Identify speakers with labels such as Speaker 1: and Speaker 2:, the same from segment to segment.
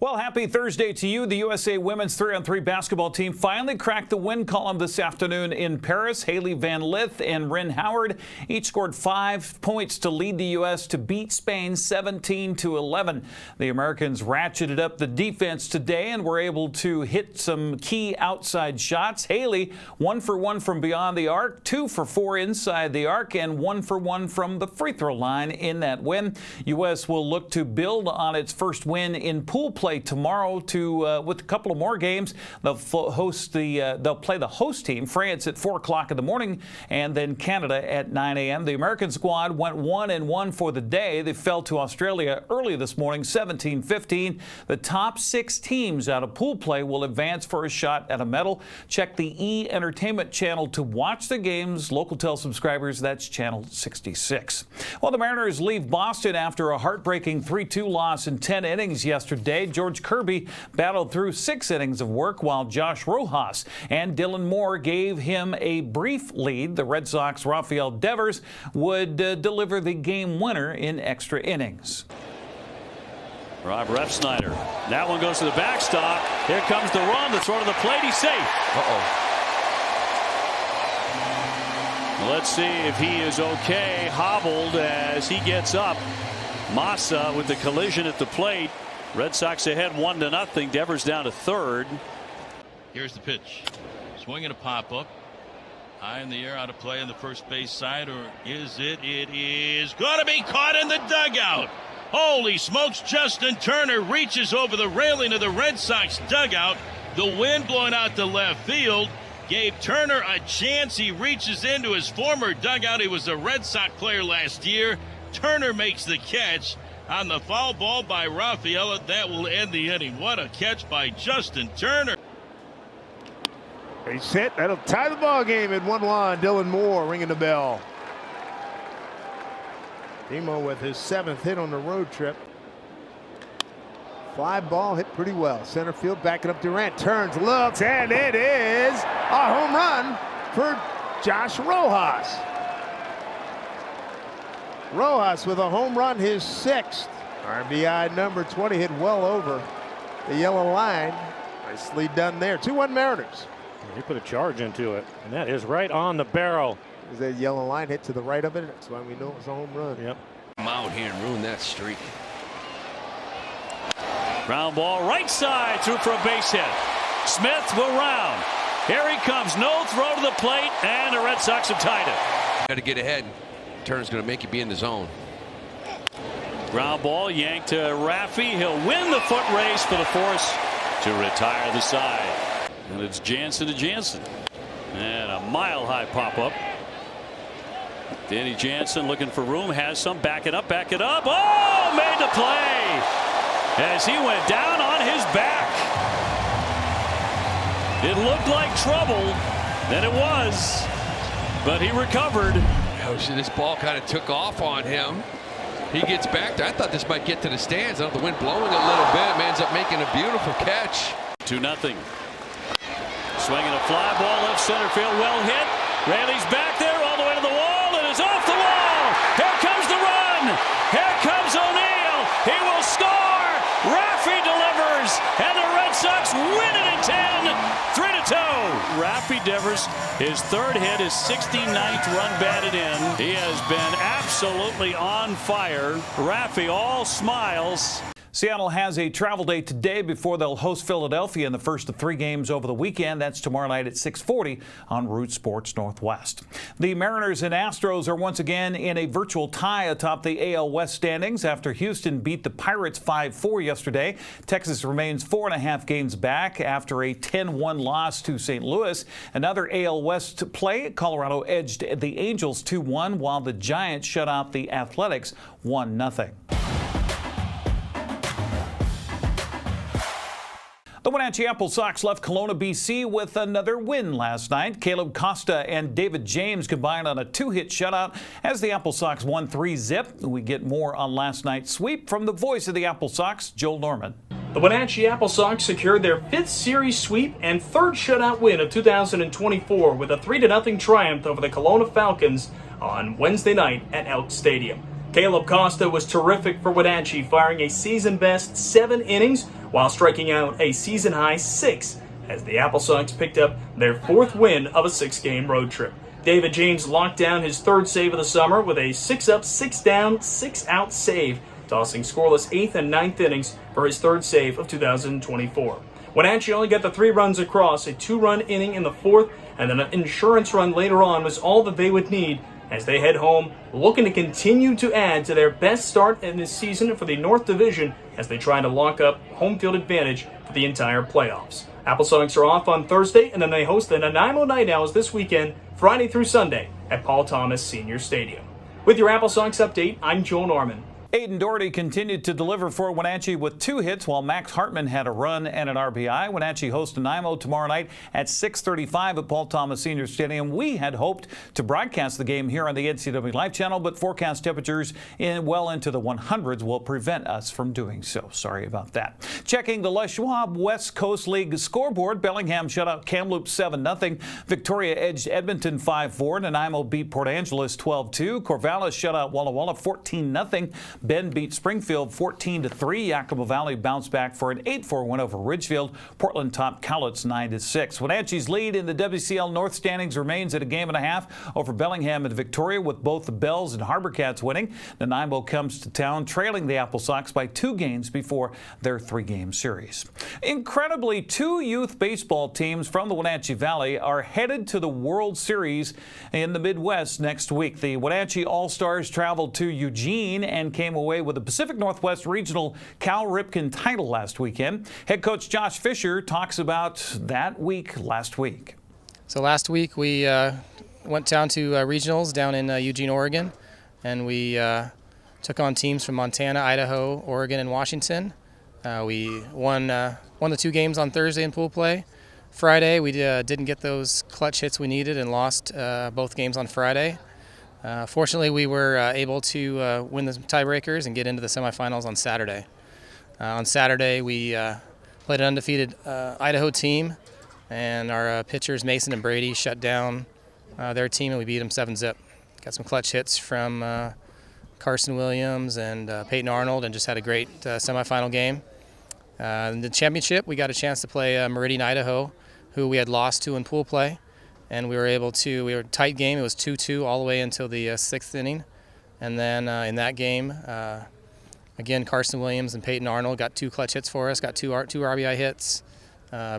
Speaker 1: Well, happy Thursday to you. The USA women's 3-on-3 basketball team finally cracked the win column this afternoon in Paris. Hailey Van Lith and Rin Howard each scored 5 points to lead the U.S. to beat Spain 17-11. The Americans ratcheted up the defense today and were able to hit some key outside shots. Hailey 1 for 1 from beyond the arc, 2 for 4 inside the arc, and 1 for 1 from the free throw line in that win. U.S. will look to build on its first win in pool play tomorrow with a couple of more games. They'll play the host team, France, at 4 o'clock in the morning, and then Canada at 9 a.m. The American squad went 1-1 for the day. They fell to Australia early this morning, 17-15. The top 6 teams out of pool play will advance for a shot at a medal. Check the E! Entertainment channel to watch the games. Local Tel subscribers, that's channel 66. Well, the Mariners leave Boston after a heartbreaking 3-2 loss in 10 innings yesterday. George Kirby battled through 6 innings of work, while Josh Rojas and Dylan Moore gave him a brief lead. The Red Sox' Rafael Devers would deliver the game winner in extra innings.
Speaker 2: Rob Refsnyder. That one goes to the backstop. Here comes the run. The throw to the plate. He's safe. Let's see if he is okay. Hobbled as he gets up. Massa with the collision at the plate. Red Sox ahead 1-0. Devers down to third.
Speaker 3: Here's the pitch. Swing and a pop up. High in the air, out of play on the first base side, or is it? It is going to be caught in the dugout. Holy smokes, Justin Turner reaches over the railing of the Red Sox dugout. The wind blowing out to left field gave Turner a chance. He reaches into his former dugout. He was a Red Sox player last year. Turner makes the catch on the foul ball by Rafaela. That will end the inning. What a catch by Justin Turner.
Speaker 4: He's hit. That'll tie the ball game at 1-1. Dylan Moore ringing the bell. Demo with his 7th hit on the road trip. Fly ball hit pretty well. Center field backing up Durant. Turns, looks, and it is a home run for Josh Rojas. Rojas with a home run, his 6th. RBI number 20 hit well over the yellow line. Nicely done there. 2-1 Mariners.
Speaker 5: He put a charge into it, and that is right on the barrel.
Speaker 4: Is that yellow line hit to the right of it? That's why we know it was a home run.
Speaker 5: Yep.
Speaker 6: Come out here and ruin that streak.
Speaker 2: Ground ball right side, through for a base hit. Smith will round. Here he comes. No throw to the plate, and the Red Sox have tied it.
Speaker 6: Got to get ahead. Turner's going to make you be in the zone.
Speaker 2: Ground ball yanked to Raffy. He'll win the foot race for the force to retire the side. And it's Jansen to Jansen. And a mile-high pop-up. Danny Jansen looking for room. Has some. Back it up. Back it up. Oh! Made the play! As he went down on his back. It looked like trouble. Then it was. But he recovered.
Speaker 6: Oh, so this ball kind of took off on him. He gets back there. I thought this might get to the stands. I know the wind blowing a little bit. Man ends up making a beautiful catch.
Speaker 2: 2-0. Swinging a fly ball left center field. Well hit. Raley's back there all the way to the wall. It is off the wall. Here comes the run. Here comes O'Neill. He will score. Raffy delivers. And the Red Sox win it in 10. 3-2. Raffy Devers, his 3rd hit, his 69th run batted in. He has been absolutely on fire. Raffy all smiles.
Speaker 1: Seattle has a travel day today before they'll host Philadelphia in the first of 3 games over the weekend. That's tomorrow night at 6:40 on Root Sports Northwest. The Mariners and Astros are once again in a virtual tie atop the AL West standings after Houston beat the Pirates 5-4 yesterday. Texas remains 4.5 games back after a 10-1 loss to St. Louis. Another AL West play, Colorado edged the Angels 2-1, while the Giants shut out the Athletics 1-0. The Wenatchee AppleSox left Kelowna, BC with another win last night. Caleb Costa and David James combined on a 2-hit shutout as the AppleSox won 3-0. We get more on last night's sweep from the voice of the AppleSox, Joel Norman.
Speaker 7: The Wenatchee AppleSox secured their 5th series sweep and 3rd shutout win of 2024 with a 3-0 triumph over the Kelowna Falcons on Wednesday night at Elk Stadium. Caleb Costa was terrific for Wenatchee, firing a season-best 7 innings while striking out a season-high 6 as the AppleSox picked up their 4th win of a 6-game road trip. David James locked down his 3rd save of the summer with a 6-up, 6-down, 6-out save, tossing scoreless 8th and 9th innings for his 3rd save of 2024. Wenatchee only got the 3 runs across. A 2-run inning in the 4th and then an insurance run later on was all that they would need as they head home, looking to continue to add to their best start in this season for the North Division as they try to lock up home field advantage for the entire playoffs. AppleSox are off on Thursday, and then they host the Nanaimo Night Owls this weekend, Friday through Sunday, at Paul Thomas Senior Stadium. With your AppleSox update, I'm Joel Norman.
Speaker 1: Aiden Doherty continued to deliver for Wenatchee with 2 hits, while Max Hartman had a run and an RBI. Wenatchee hosts Nanaimo tomorrow night at 6:35 at Paul Thomas Senior Stadium. We had hoped to broadcast the game here on the NCWLIFE channel, but forecast temperatures well into the 100s will prevent us from doing so. Sorry about that. Checking the Les Schwab West Coast League scoreboard, Bellingham shut out Kamloops 7-0. Victoria edged Edmonton 5-4. Nanaimo beat Port Angeles 12-2. Corvallis shut out Walla Walla 14-0. Bend beat Springfield 14-3. Yakima Valley bounced back for an 8-4 win over Ridgefield. Portland topped Cowlitz 9-6. Wenatchee's lead in the WCL North standings remains at a game and a half over Bellingham and Victoria, with both the Bells and Harbor Cats winning. Nanaimo comes to town trailing the AppleSox by 2 games before their 3-game series. Incredibly, 2 youth baseball teams from the Wenatchee Valley are headed to the World Series in the Midwest next week. The Wenatchee All-Stars traveled to Eugene and came away with the Pacific Northwest Regional Cal Ripken title last weekend. Head coach Josh Fisher talks about that week last week.
Speaker 8: So last week we went down to regionals down in Eugene, Oregon, and we took on teams from Montana, Idaho, Oregon, and Washington. We won the 2 games on Thursday in pool play. Friday we didn't get those clutch hits we needed and lost both games on Friday. Fortunately, we were able to win the tiebreakers and get into the semifinals on Saturday. On Saturday, we played an undefeated Idaho team, and our pitchers Mason and Brady shut down their team, and we beat them 7-0. Got some clutch hits from Carson Williams and Peyton Arnold, and just had a great semifinal game. In the championship, we got a chance to play Meridian, Idaho, who we had lost to in pool play. And we were a tight game. It was 2-2 all the way until the 6th inning. And then in that game, again, Carson Williams and Peyton Arnold got 2 clutch hits for us, got two RBI hits.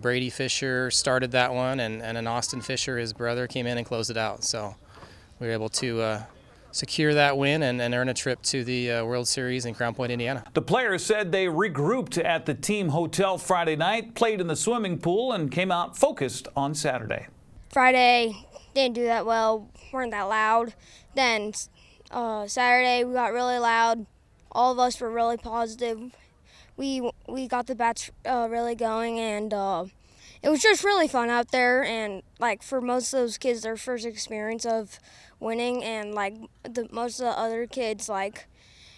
Speaker 8: Brady Fisher started that one, and then Austin Fisher, his brother, came in and closed it out. So we were able to secure that win and earn a trip to the World Series in Crown Point, Indiana.
Speaker 1: The players said they regrouped at the team hotel Friday night, played in the swimming pool, and came out focused on Saturday.
Speaker 9: Friday, didn't do that well, weren't that loud. Then Saturday, we got really loud. All of us were really positive. We got the bats really going, and it was just really fun out there. And like for most of those kids, their first experience of winning, and like most of the other kids, like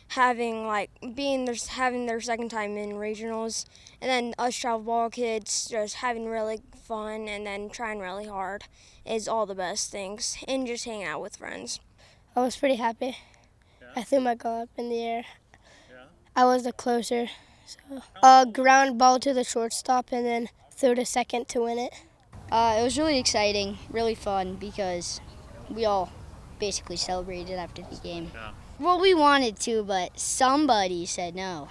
Speaker 9: having their second time in regionals, and then us travel ball kids just having really fun and then trying really hard is all the best things, and just hanging out with friends.
Speaker 10: I was pretty happy. Yeah. I threw my glove up in the air.
Speaker 2: Yeah.
Speaker 10: I was the closer. So ground ball to the shortstop and then threw to second to win it.
Speaker 11: It was really exciting, really fun, because we all basically celebrated after the game.
Speaker 2: Yeah.
Speaker 11: Well, we wanted to, but somebody said no.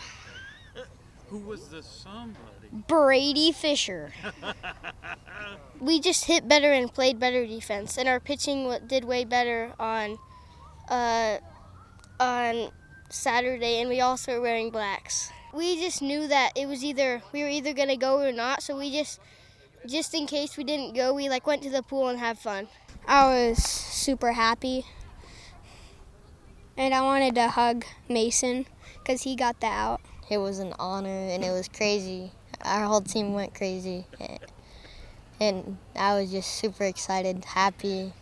Speaker 2: Who was the somebody?
Speaker 11: Brady Fisher.
Speaker 10: We just hit better and played better defense, and our pitching did way better on Saturday, and we also were wearing blacks. We just knew that we were either gonna go or not, so we just in case we didn't go, we went to the pool and had fun.
Speaker 9: I was super happy, and I wanted to hug Mason because he got that out.
Speaker 11: It was an honor, and it was crazy. Our whole team went crazy, and I was just super excited, happy,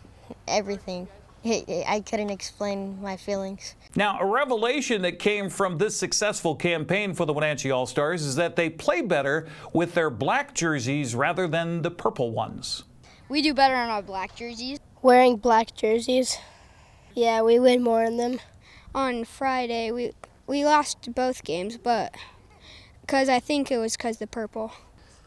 Speaker 11: everything. I couldn't explain my feelings.
Speaker 1: Now, a revelation that came from this successful campaign for the Wenatchee All-Stars is that they play better with their black jerseys rather than the purple ones.
Speaker 11: We do better on our black jerseys.
Speaker 10: Wearing black jerseys, yeah, we win more in them.
Speaker 9: on Friday. We lost both games, but I think it was because the purple.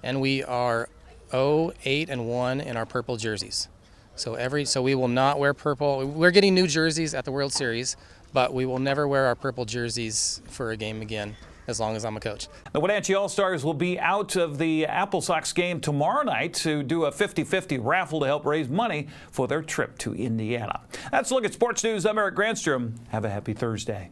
Speaker 8: And we are 0-8-1 in our purple jerseys. So we will not wear purple. We're getting new jerseys at the World Series, but we will never wear our purple jerseys for a game again as long as I'm a coach.
Speaker 1: The Wenatchee All-Stars will be out of the AppleSox game tomorrow night to do a 50-50 raffle to help raise money for their trip to Indiana. That's a look at sports news. I'm Eric Granstrom. Have a happy Thursday.